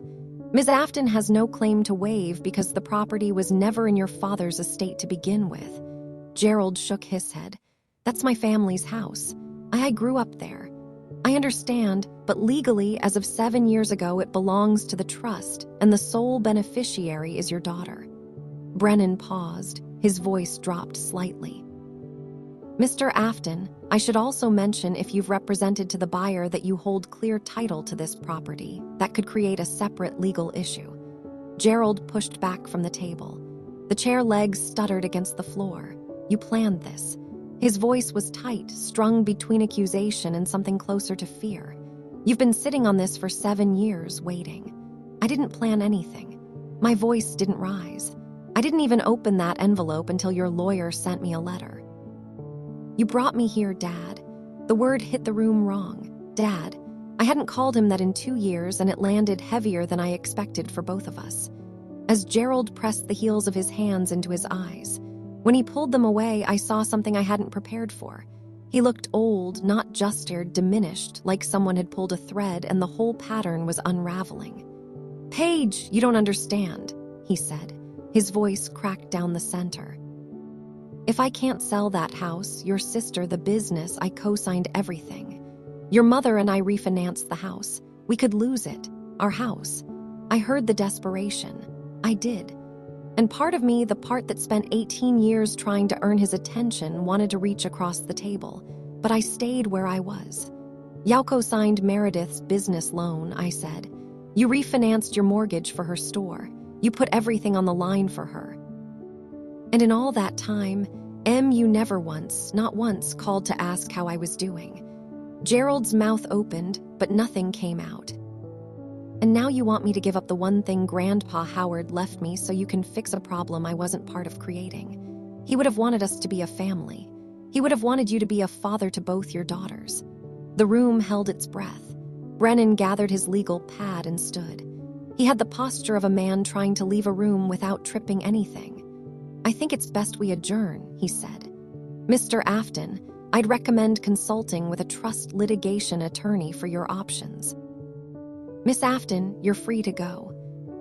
[SPEAKER 1] Ms. Afton has no claim to waive because the property was never in your father's estate to begin with. Gerald shook his head. That's my family's house. I grew up there. I understand, but legally, as of 7 years ago, it belongs to the trust, and the sole beneficiary is your daughter. Brennan paused. His voice dropped slightly. Mr. Afton, I should also mention if you've represented to the buyer that you hold clear title to this property, that could create a separate legal issue. Gerald pushed back from the table. The chair legs stuttered against the floor. You planned this. His voice was tight, strung between accusation and something closer to fear. You've been sitting on this for 7 years, waiting. I didn't plan anything. My voice didn't rise. I didn't even open that envelope until your lawyer sent me a letter. You brought me here, Dad. The word hit the room wrong. Dad. I hadn't called him that in 2 years, and it landed heavier than I expected for both of us. As Gerald pressed the heels of his hands into his eyes, when he pulled them away, I saw something I hadn't prepared for. He looked old, not justered, diminished, like someone had pulled a thread and the whole pattern was unraveling. Paige, you don't understand, he said. His voice cracked down the center. If I can't sell that house, your sister, the business, I co-signed everything. Your mother and I refinanced the house. We could lose it, our house. I heard the desperation. I did. And part of me, the part that spent 18 years trying to earn his attention, wanted to reach across the table. But I stayed where I was. Yauko signed Meredith's business loan, I said. You refinanced your mortgage for her store. You put everything on the line for her. And in all that time, you never once, not once, called to ask how I was doing. Gerald's mouth opened, but nothing came out. And now you want me to give up the one thing Grandpa Howard left me so you can fix a problem I wasn't part of creating. He would have wanted us to be a family. He would have wanted you to be a father to both your daughters. The room held its breath. Brennan gathered his legal pad and stood. He had the posture of a man trying to leave a room without tripping anything. I think it's best we adjourn, he said. Mr. Afton, I'd recommend consulting with a trust litigation attorney for your options. Miss Afton, you're free to go.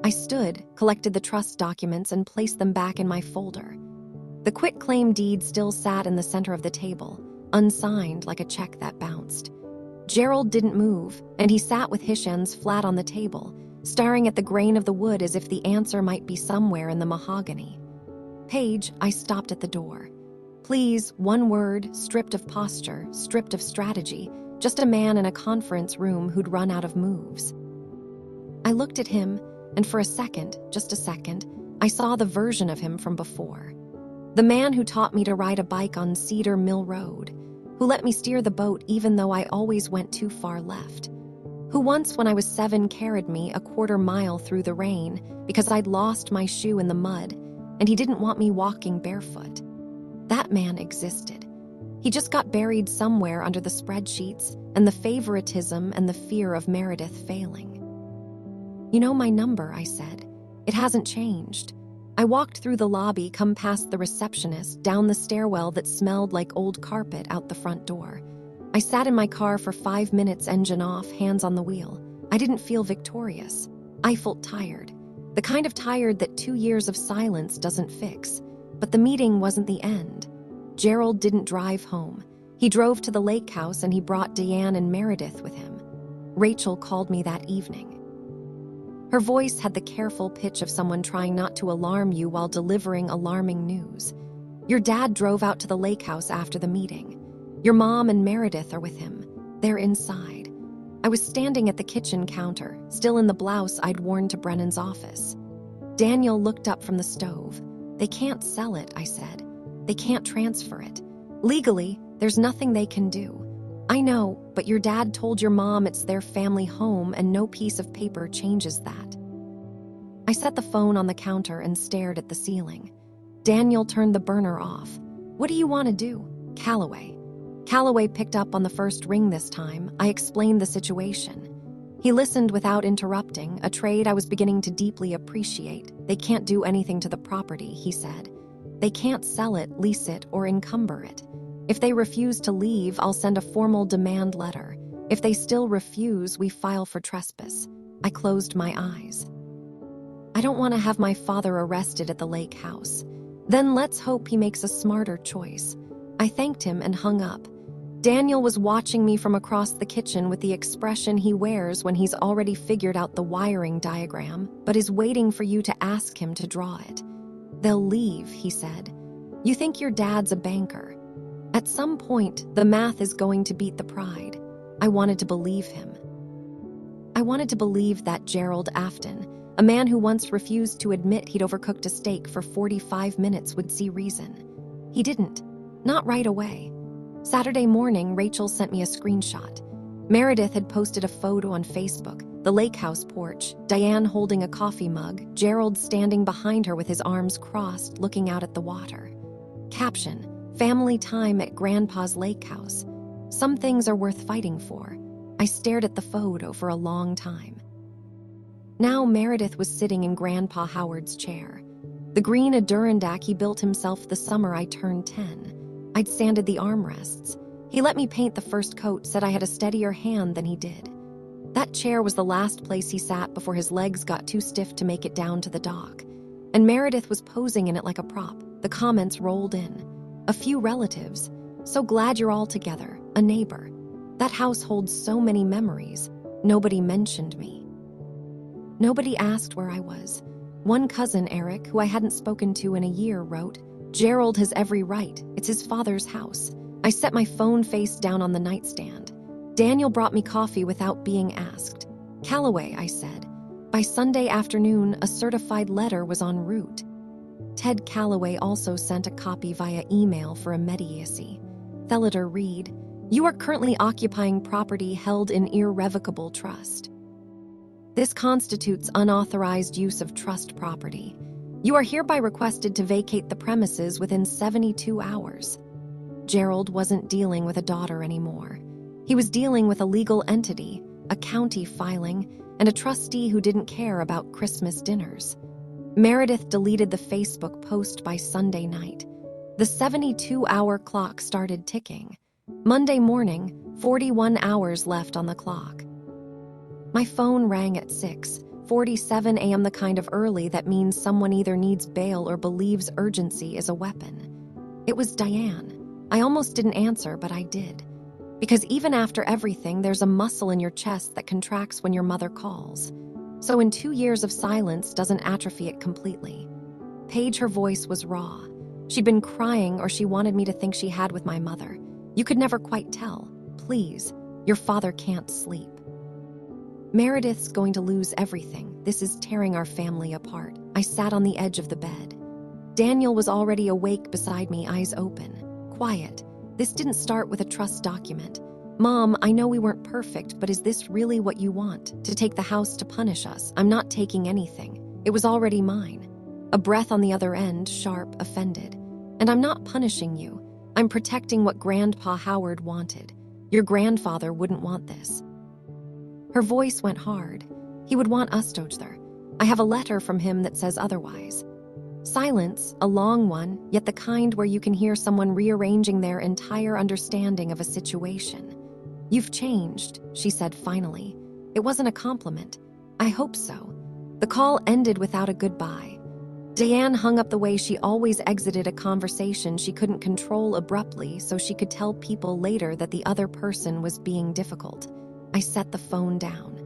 [SPEAKER 1] I stood, collected the trust documents, and placed them back in my folder. The quitclaim deed still sat in the center of the table, unsigned like a check that bounced. Gerald didn't move, and he sat with his hands flat on the table, staring at the grain of the wood as if the answer might be somewhere in the mahogany. Paige, I stopped at the door. Please, one word, stripped of posture, stripped of strategy, just a man in a conference room who'd run out of moves. I looked at him, and for a second, just a second, I saw the version of him from before. The man who taught me to ride a bike on Cedar Mill Road, who let me steer the boat even though I always went too far left, who once when I was 7 carried me a 1/4 mile through the rain because I'd lost my shoe in the mud, and he didn't want me walking barefoot. That man existed. He just got buried somewhere under the spreadsheets and the favoritism and the fear of Meredith failing. You know my number, I said. It hasn't changed. I walked through the lobby, come past the receptionist, down the stairwell that smelled like old carpet out the front door. I sat in my car for 5 minutes, engine off, hands on the wheel. I didn't feel victorious. I felt tired. The kind of tired that 2 years of silence doesn't fix. But the meeting wasn't the end. Gerald didn't drive home. He drove to the lake house and he brought Diane and Meredith with him. Rachel called me that evening. Her voice had the careful pitch of someone trying not to alarm you while delivering alarming news. Your dad drove out to the lake house after the meeting. Your mom and Meredith are with him. They're inside. I was standing at the kitchen counter, still in the blouse I'd worn to Brennan's office. Daniel looked up from the stove. They can't sell it, I said. They can't transfer it. Legally, there's nothing they can do. I know, but your dad told your mom it's their family home and no piece of paper changes that. I set the phone on the counter and stared at the ceiling. Daniel turned the burner off. What do you want to do? Calloway. Calloway picked up on the first ring this time. I explained the situation. He listened without interrupting, a trade I was beginning to deeply appreciate. They can't do anything to the property, he said. They can't sell it, lease it, or encumber it. If they refuse to leave, I'll send a formal demand letter. If they still refuse, we file for trespass. I closed my eyes. I don't want to have my father arrested at the lake house. Then let's hope he makes a smarter choice. I thanked him and hung up. Daniel was watching me from across the kitchen with the expression he wears when he's already figured out the wiring diagram, but is waiting for you to ask him to draw it. They'll leave, he said. You think your dad's a banker. At some point, the math is going to beat the pride. I wanted to believe him. I wanted to believe that Gerald Afton, a man who once refused to admit he'd overcooked a steak for 45 minutes, would see reason. He didn't. Not right away. Saturday morning, Rachel sent me a screenshot. Meredith had posted a photo on Facebook, the lake house porch, Diane holding a coffee mug, Gerald standing behind her with his arms crossed, looking out at the water. Caption, family time at Grandpa's lake house. Some things are worth fighting for. I stared at the photo for a long time. Now Meredith was sitting in Grandpa Howard's chair. The green Adirondack he built himself the summer I turned 10. I'd sanded the armrests. He let me paint the first coat, said I had a steadier hand than he did. That chair was the last place he sat before his legs got too stiff to make it down to the dock. And Meredith was posing in it like a prop. The comments rolled in. A few relatives. So glad you're all together. A neighbor. That house holds so many memories. Nobody mentioned me. Nobody asked where I was. One cousin, Eric, who I hadn't spoken to in a year, wrote, Gerald has every right. It's his father's house. I set my phone face down on the nightstand. Daniel brought me coffee without being asked. Calloway, I said. By Sunday afternoon, a certified letter was en route. Ted Calloway also sent a copy via email for immediacy. Thelator read, You are currently occupying property held in irrevocable trust. This constitutes unauthorized use of trust property. You are hereby requested to vacate the premises within 72 hours. Gerald wasn't dealing with a daughter anymore. He was dealing with a legal entity, a county filing, and a trustee who didn't care about Christmas dinners. Meredith deleted the Facebook post by Sunday night. The 72-hour clock started ticking. Monday morning, 41 hours left on the clock. My phone rang at 6:47 a.m., the kind of early that means someone either needs bail or believes urgency is a weapon. It was Diane. I almost didn't answer, but I did. Because even after everything, there's a muscle in your chest that contracts when your mother calls. So in 2 years of silence doesn't atrophy it completely. Paige, her voice was raw. She'd been crying, or she wanted me to think she had with my mother. You could never quite tell. Please, your father can't sleep. Meredith's going to lose everything. This is tearing our family apart. I sat on the edge of the bed. Daniel was already awake beside me, eyes open. Quiet. This didn't start with a trust document. Mom, I know we weren't perfect, but is this really what you want? To take the house to punish us? I'm not taking anything. It was already mine. A breath on the other end, sharp, offended. And I'm not punishing you. I'm protecting what Grandpa Howard wanted. Your grandfather wouldn't want this. Her voice went hard. He would want us together. I have a letter from him that says otherwise. Silence, a long one, yet the kind where you can hear someone rearranging their entire understanding of a situation. "You've changed," she said finally. It wasn't a compliment. "I hope so." The call ended without a goodbye. Diane hung up the way she always exited a conversation she couldn't control abruptly so she could tell people later that the other person was being difficult. I set the phone down.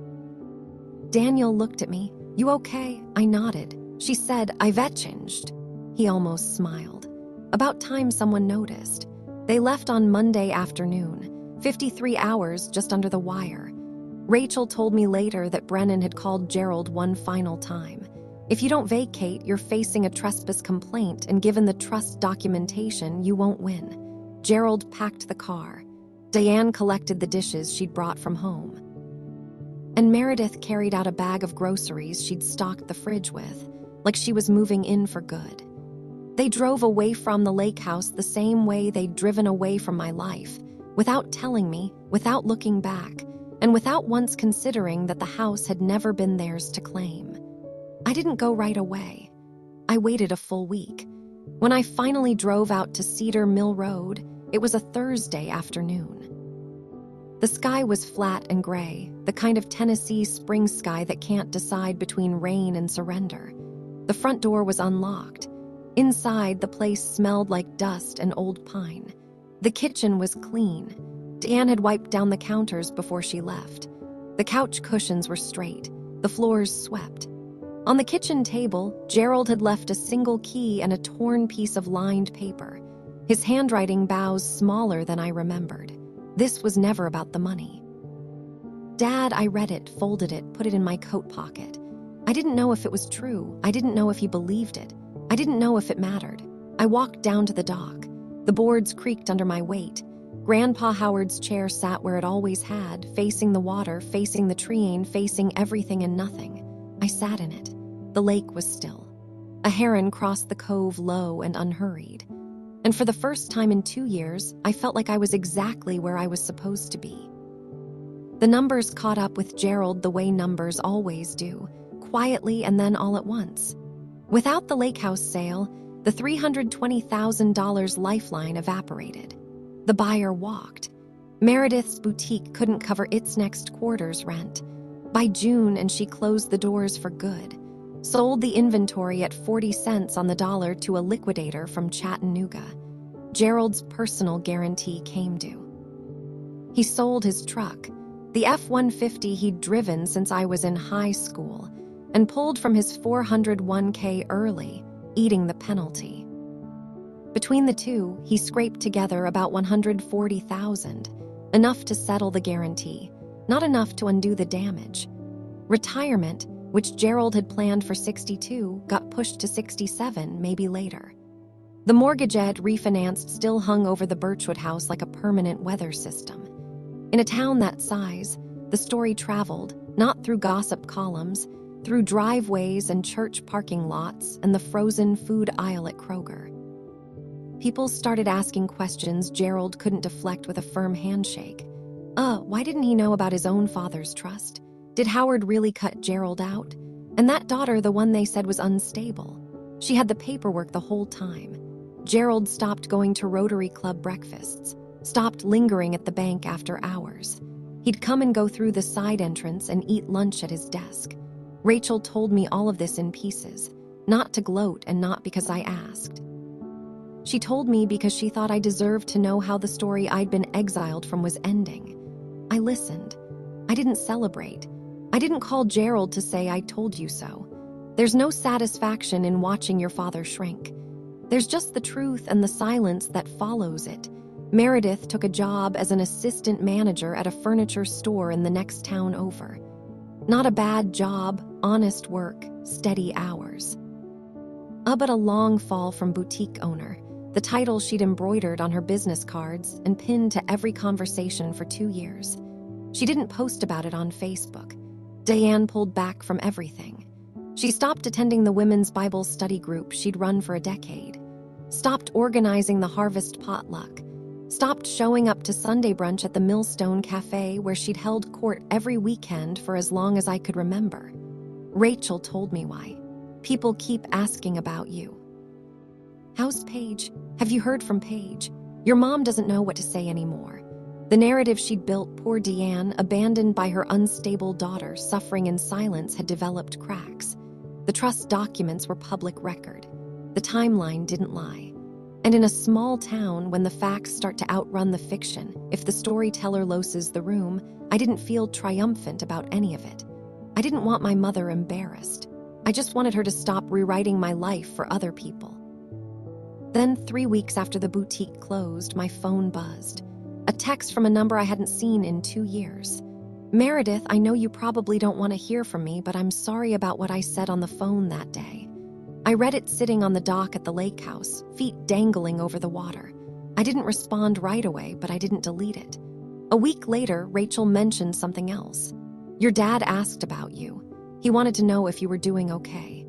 [SPEAKER 1] Daniel looked at me. "You okay?" I nodded. She said, "I've changed." He almost smiled. About time someone noticed. They left on Monday afternoon, 53 hours just under the wire. Rachel told me later that Brennan had called Gerald one final time. "If you don't vacate, you're facing a trespass complaint, and given the trust documentation, you won't win." Gerald packed the car. Diane collected the dishes she'd brought from home. And Meredith carried out a bag of groceries she'd stocked the fridge with, like she was moving in for good. They drove away from the lake house the same way they'd driven away from my life, without telling me, without looking back, and without once considering that the house had never been theirs to claim. I didn't go right away. I waited a full week. When I finally drove out to Cedar Mill Road, it was a Thursday afternoon. The sky was flat and gray, the kind of Tennessee spring sky that can't decide between rain and surrender. The front door was unlocked. Inside, the place smelled like dust and old pine. The kitchen was clean. Diane had wiped down the counters before she left. The couch cushions were straight, the floors swept. On the kitchen table, Gerald had left a single key and a torn piece of lined paper. His handwriting bows smaller than I remembered. This was never about the money. "Dad," I read it, folded it, put it in my coat pocket. I didn't know if it was true. I didn't know if he believed it. I didn't know if it mattered. I walked down to the dock. The boards creaked under my weight. Grandpa Howard's chair sat where it always had, facing the water, facing the treine, facing everything and nothing. I sat in it. The lake was still. A heron crossed the cove low and unhurried. And for the first time in 2 years, I felt like I was exactly where I was supposed to be. The numbers caught up with Gerald the way numbers always do, quietly and then all at once. Without the lake house sale, the $320,000 lifeline evaporated. The buyer walked. Meredith's boutique couldn't cover its next quarter's rent. By June, and she closed the doors for good. Sold the inventory at 40 cents on the dollar to a liquidator from Chattanooga. Gerald's personal guarantee came due. He sold his truck, the F-150 he'd driven since I was in high school, and pulled from his 401k early, eating the penalty. Between the two, he scraped together about $140,000, enough to settle the guarantee, not enough to undo the damage. Retirement, which Gerald had planned for 62, got pushed to 67, maybe later. The mortgagee refinanced still hung over the Birchwood house like a permanent weather system. In a town that size, the story traveled, not through gossip columns, through driveways and church parking lots and the frozen food aisle at Kroger. People started asking questions Gerald couldn't deflect with a firm handshake. Why didn't he know about his own father's trust? Did Howard really cut Gerald out? And that daughter, the one they said was unstable. She had the paperwork the whole time. Gerald stopped going to Rotary Club breakfasts, stopped lingering at the bank after hours. He'd come and go through the side entrance and eat lunch at his desk. Rachel told me all of this in pieces, not to gloat and not because I asked. She told me because she thought I deserved to know how the story I'd been exiled from was ending. I listened. I didn't celebrate. I didn't call Gerald to say I told you so. There's no satisfaction in watching your father shrink. There's just the truth and the silence that follows it. Meredith took a job as an assistant manager at a furniture store in the next town over. Not a bad job, honest work, steady hours. But a long fall from boutique owner, the title she'd embroidered on her business cards and pinned to every conversation for 2 years. She didn't post about it on Facebook. Diane pulled back from everything. She stopped attending the women's Bible study group she'd run for a decade, stopped organizing the harvest potluck, stopped showing up to Sunday brunch at the Millstone Cafe where she'd held court every weekend for as long as I could remember. Rachel told me why. People keep asking about you. How's Paige? Have you heard from Paige? Your mom doesn't know what to say anymore. The narrative she'd built, poor Deanne, abandoned by her unstable daughter, suffering in silence, had developed cracks. The trust documents were public record. The timeline didn't lie. And in a small town, when the facts start to outrun the fiction, if the storyteller loses the room, I didn't feel triumphant about any of it. I didn't want my mother embarrassed. I just wanted her to stop rewriting my life for other people. Then, 3 weeks after the boutique closed, my phone buzzed. A text from a number I hadn't seen in 2 years. "Meredith, I know you probably don't want to hear from me, but I'm sorry about what I said on the phone that day." I read it sitting on the dock at the lake house, feet dangling over the water. I didn't respond right away, but I didn't delete it. A week later, Rachel mentioned something else. "Your dad asked about you. He wanted to know if you were doing okay."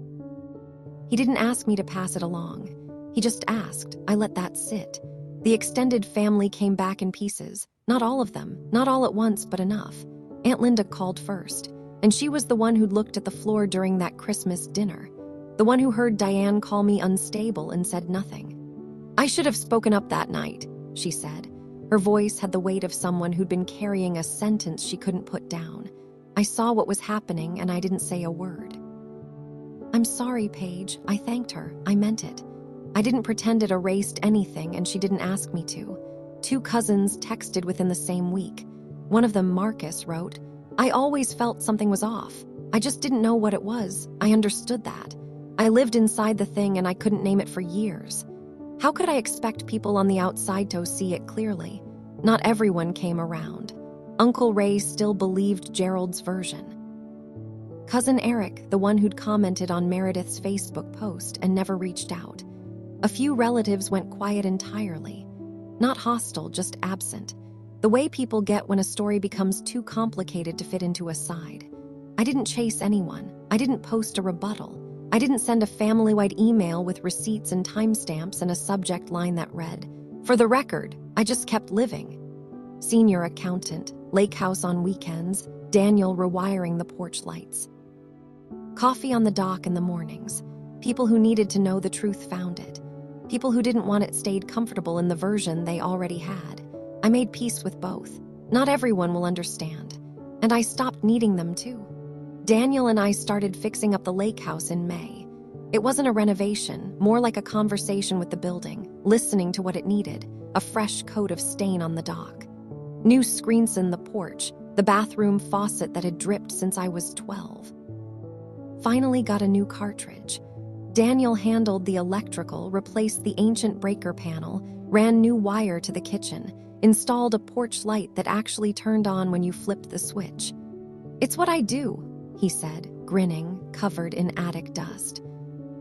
[SPEAKER 1] He didn't ask me to pass it along. He just asked. I let that sit. The extended family came back in pieces. Not all of them, not all at once, but enough. Aunt Linda called first, and she was the one who'd looked at the floor during that Christmas dinner. The one who heard Diane call me unstable and said nothing. "I should have spoken up that night," she said. Her voice had the weight of someone who'd been carrying a sentence she couldn't put down. I saw what was happening, and I didn't say a word. "I'm sorry, Paige." I thanked her. I meant it. I didn't pretend it erased anything, and she didn't ask me to. 2 cousins texted within the same week. One of them, Marcus, wrote, "I always felt something was off. I just didn't know what it was. I understood that. I lived inside the thing and I couldn't name it for years. How could I expect people on the outside to see it clearly? Not everyone came around. Uncle Ray still believed Gerald's version. Cousin Eric, the one who'd commented on Meredith's Facebook post and never reached out. A few relatives went quiet entirely. Not hostile, just absent. The way people get when a story becomes too complicated to fit into a side. I didn't chase anyone. I didn't post a rebuttal. I didn't send a family-wide email with receipts and timestamps and a subject line that read, "For the record." I just kept living. Senior accountant, lake house on weekends, Daniel rewiring the porch lights. Coffee on the dock in the mornings. People who needed to know the truth found it. People who didn't want it stayed comfortable in the version they already had. I made peace with both. Not everyone will understand. And I stopped needing them too. Daniel and I started fixing up the lake house in May. It wasn't a renovation, more like a conversation with the building, listening to what it needed, a fresh coat of stain on the dock. New screens in the porch, the bathroom faucet that had dripped since I was 12. Finally got a new cartridge. Daniel handled the electrical, replaced the ancient breaker panel, ran new wire to the kitchen, installed a porch light that actually turned on when you flipped the switch. "It's what I do," he said, grinning, covered in attic dust.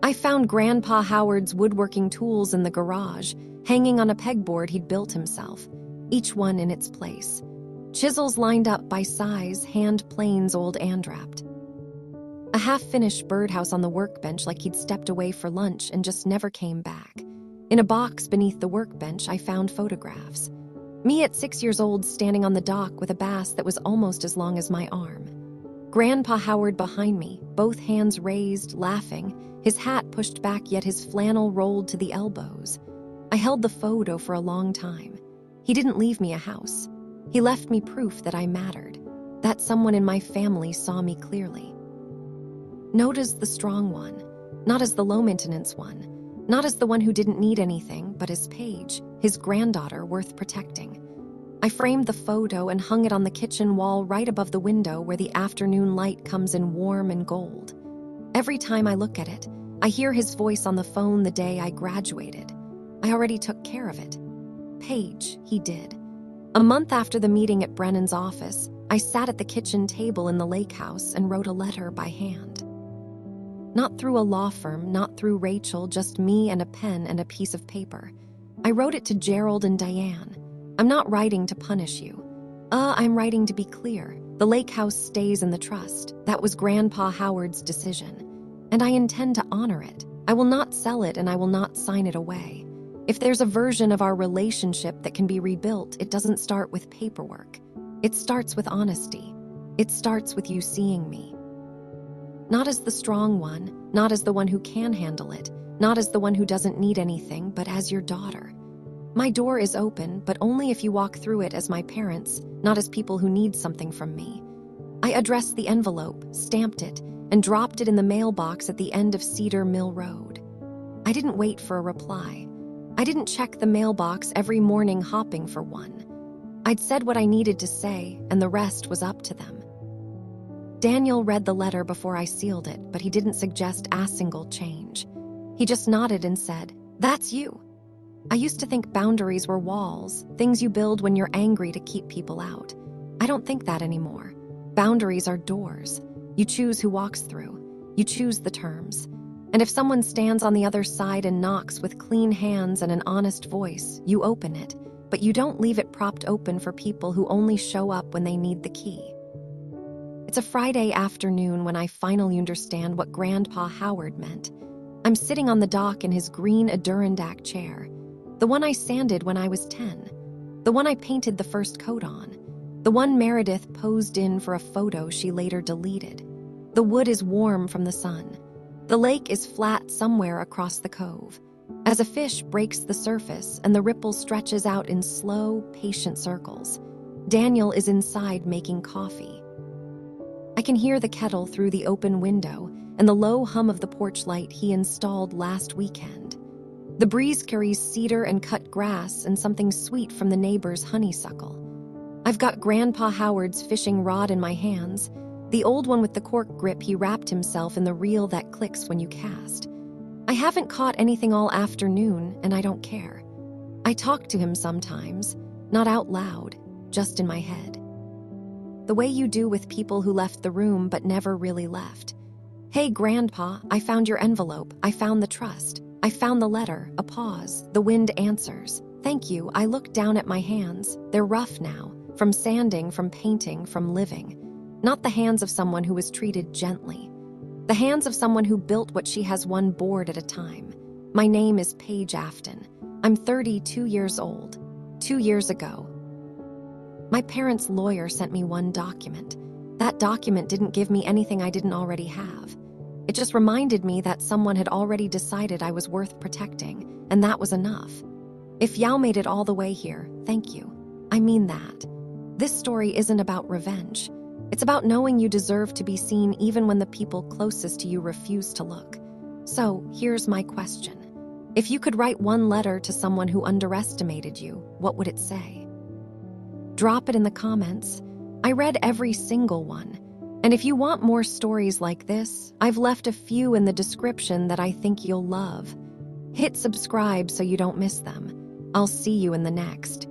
[SPEAKER 1] I found Grandpa Howard's woodworking tools in the garage, hanging on a pegboard he'd built himself, each one in its place. Chisels lined up by size, hand planes old and wrapped. A half-finished birdhouse on the workbench like he'd stepped away for lunch and just never came back. In a box beneath the workbench, I found photographs. Me at 6 years old standing on the dock with a bass that was almost as long as my arm. Grandpa Howard behind me, both hands raised, laughing, his hat pushed back yet his flannel rolled to the elbows. I held the photo for a long time. He didn't leave me a house. He left me proof that I mattered, that someone in my family saw me clearly. Not as the strong one, not as the low-maintenance one, not as the one who didn't need anything, but as Paige, his granddaughter worth protecting. I framed the photo and hung it on the kitchen wall right above the window where the afternoon light comes in warm and gold. Every time I look at it, I hear his voice on the phone the day I graduated. I already took care of it. Paige, he did. A month after the meeting at Brennan's office, I sat at the kitchen table in the lake house and wrote a letter by hand. Not through a law firm, not through Rachel, just me and a pen and a piece of paper. I wrote it to Gerald and Diane. I'm not writing to punish you. I'm writing to be clear. The lake house stays in the trust. That was Grandpa Howard's decision. And I intend to honor it. I will not sell it and I will not sign it away. If there's a version of our relationship that can be rebuilt, it doesn't start with paperwork. It starts with honesty. It starts with you seeing me. Not as the strong one, not as the one who can handle it, not as the one who doesn't need anything, but as your daughter. My door is open, but only if you walk through it as my parents, not as people who need something from me. I addressed the envelope, stamped it, and dropped it in the mailbox at the end of Cedar Mill Road. I didn't wait for a reply. I didn't check the mailbox every morning hopping for one. I'd said what I needed to say, and the rest was up to them. Daniel read the letter before I sealed it, but he didn't suggest a single change. He just nodded and said, "That's you." I used to think boundaries were walls, things you build when you're angry to keep people out. I don't think that anymore. Boundaries are doors. You choose who walks through. You choose the terms. And if someone stands on the other side and knocks with clean hands and an honest voice, you open it, but you don't leave it propped open for people who only show up when they need the key. It's a Friday afternoon when I finally understand what Grandpa Howard meant. I'm sitting on the dock in his green Adirondack chair, the one I sanded when I was 10, the one I painted the first coat on, the one Meredith posed in for a photo she later deleted. The wood is warm from the sun. The lake is flat somewhere across the cove. As a fish breaks the surface and the ripple stretches out in slow, patient circles, Daniel is inside making coffee. I can hear the kettle through the open window and the low hum of the porch light he installed last weekend. The breeze carries cedar and cut grass and something sweet from the neighbor's honeysuckle. I've got Grandpa Howard's fishing rod in my hands, the old one with the cork grip he wrapped himself in the reel that clicks when you cast. I haven't caught anything all afternoon, and I don't care. I talk to him sometimes, not out loud, just in my head. The way you do with people who left the room but never really left. "Hey, Grandpa, I found your envelope. I found the trust. I found the letter." A pause. The wind answers. "Thank you." I look down at my hands. They're rough now, from sanding, from painting, from living. Not the hands of someone who was treated gently. The hands of someone who built what she has one board at a time. My name is Paige Afton. I'm 32 years old. 2 years ago, my parents' lawyer sent me one document. That document didn't give me anything I didn't already have. It just reminded me that someone had already decided I was worth protecting, and that was enough. If Yao made it all the way here, thank you. I mean that. This story isn't about revenge. It's about knowing you deserve to be seen even when the people closest to you refuse to look. So, here's my question. If you could write one letter to someone who underestimated you, what would it say? Drop it in the comments. I read every single one. And if you want more stories like this, I've left a few in the description that I think you'll love. Hit subscribe so you don't miss them. I'll see you in the next.